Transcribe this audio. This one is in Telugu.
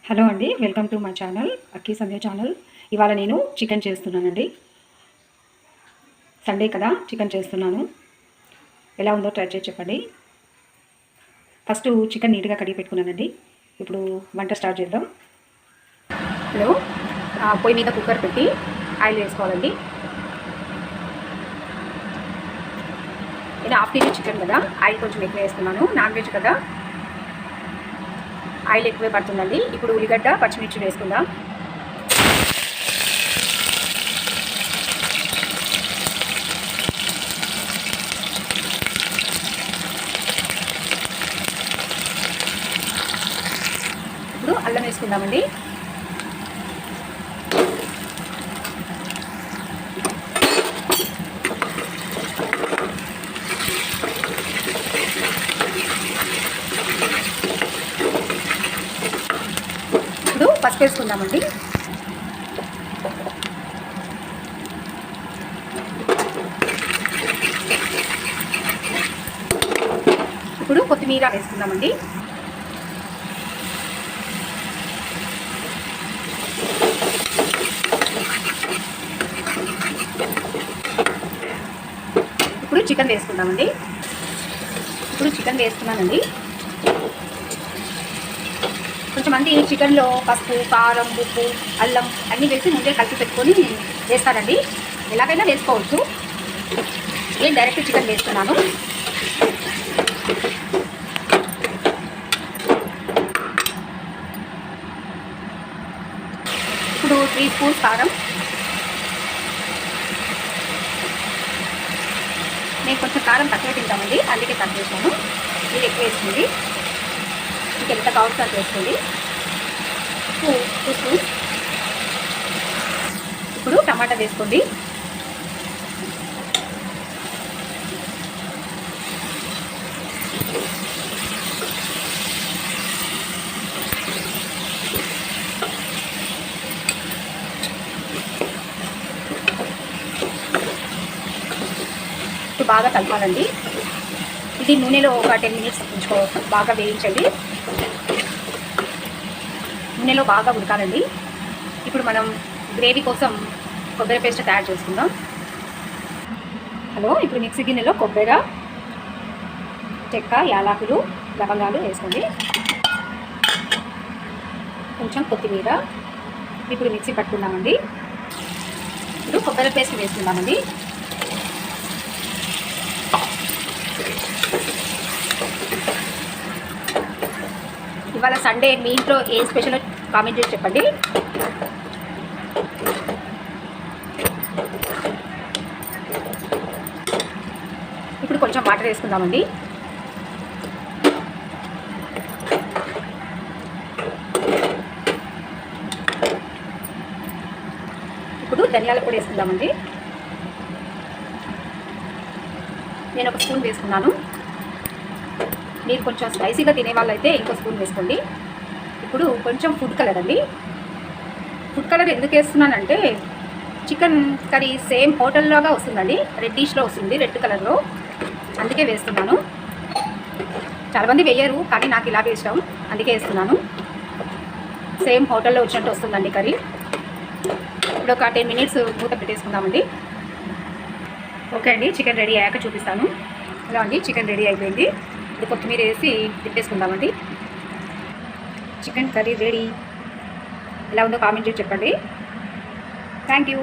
హలో అండి, welcome to my channel అక్కీ Sandhya channel. ఇవాళ నేను చికెన్ చేస్తున్నానండి. సండే కదా, చికెన్ చేస్తున్నాను. ఎలా ఉందో ట్రై చేసి చెప్పండి. ఫస్ట్ చికెన్ నీట్గా కడిగి పెట్టుకున్నానండి. ఇప్పుడు వంట స్టార్ట్ చేద్దాం. హలో, పొయ్యి మీద కుక్కర్ పెట్టి ఆయిల్ వేసుకోవాలండి. నేను హాఫ్ కేజీ చికెన్ కదా, ఆయిల్ కొంచెం ఎక్కువ వేస్తున్నాను. నాన్ వెజ్ కదా, ఆయిల్ ఎక్కువే పడుతుందండి. ఇప్పుడు ఉల్లిగడ్డ పచ్చిమిర్చి వేసుకుందాం. ఇప్పుడు అల్లం వేసుకుందామండి. ఇప్పుడు పసుపు వేసుకుందామండి. ఇప్పుడు కొత్తిమీర వేసుకుందామండి. ఇప్పుడు చికెన్ వేసుకుందామండి. ఇప్పుడు చికెన్ వేసుకున్నానండి. కొంచెమంది చికెన్లో పసుపు, కారం, ఉప్పు, అల్లం అన్నీ వేసి ముందే కలిపి పెట్టుకొని వేస్తారండి. ఎలాగైనా వేసుకోవచ్చు. నేను డైరెక్ట్ చికెన్ వేస్తున్నాను. ఇప్పుడు 3 స్పూన్స్ కారం. నేను కొంచెం కారం తక్కువ తింటామండి, అందుకే తక్కువ వేసాను. మీరు ఎక్కువ వేసుకోండి, మీకు ఎంత కావాల్సి అంత వేసుకోండి. 2 స్పూన్స్. ఇప్పుడు టమాటా వేసుకోండి. ఇప్పుడు బాగా కలపాలండి. ఇది నూనెలో ఒక 10 మినిట్స్ బాగా వేయించండి. నూనెలో బాగా ఉడకాలండి. ఇప్పుడు మనం గ్రేవీ కోసం కొబ్బరి పేస్ట్ తయారు చేసుకుందాం. హలో, ఇప్పుడు మిక్సీ గిన్నెలో కొబ్బరి, చెక్క, యాలకులు, లవంగాలు వేసుకోండి. కొంచెం కొత్తిమీర. ఇప్పుడు మిక్సీ పట్టుకుందామండి. ఇప్పుడు కొబ్బరి పేస్ట్ వేసుకుందామండి. ఇవాళ సండే మీ ఇంట్లో ఏ స్పెషల్ కామెంట్ చేసి చెప్పండి. ఇప్పుడు కొంచెం వాటర్ వేసుకుందామండి. ఇప్పుడు ధనియాల పొడి వేసుకుందామండి. నేను 1 స్పూన్ వేసుకున్నాను. మీరు కొంచెం స్పైసీగా తినే వాళ్ళైతే ఇంకో స్పూన్ వేసుకోండి. ఇప్పుడు కొంచెం ఫుడ్ కలర్ అండి. ఫుడ్ కలర్ ఎందుకు వేస్తున్నానంటే చికెన్ కర్రీ సేమ్ హోటల్లోగా వస్తుందండి. రెడ్డిష్లో వస్తుంది, రెడ్ కలర్లో, అందుకే వేస్తున్నాను. చాలామంది వేయరు, కానీ నాకు ఇలాగే ఇష్టం, అందుకే వేస్తున్నాను. సేమ్ హోటల్లో వచ్చినట్టు వస్తుందండి కర్రీ. ఇప్పుడు ఒక 10 మినిట్స్ మూత పెట్టేసుకుందామండి. ఓకే అండి, చికెన్ రెడీ అయ్యాక చూపిస్తాను. ఇలా అండి, చికెన్ రెడీ అయిపోయింది. ఇప్పుడు కొత్తిమీర వేసి తిప్పేసుకుందామండి. Chicken curry ready. ఎలా ఉందో కామెంట్ చేసి చెప్పండి. Thank you.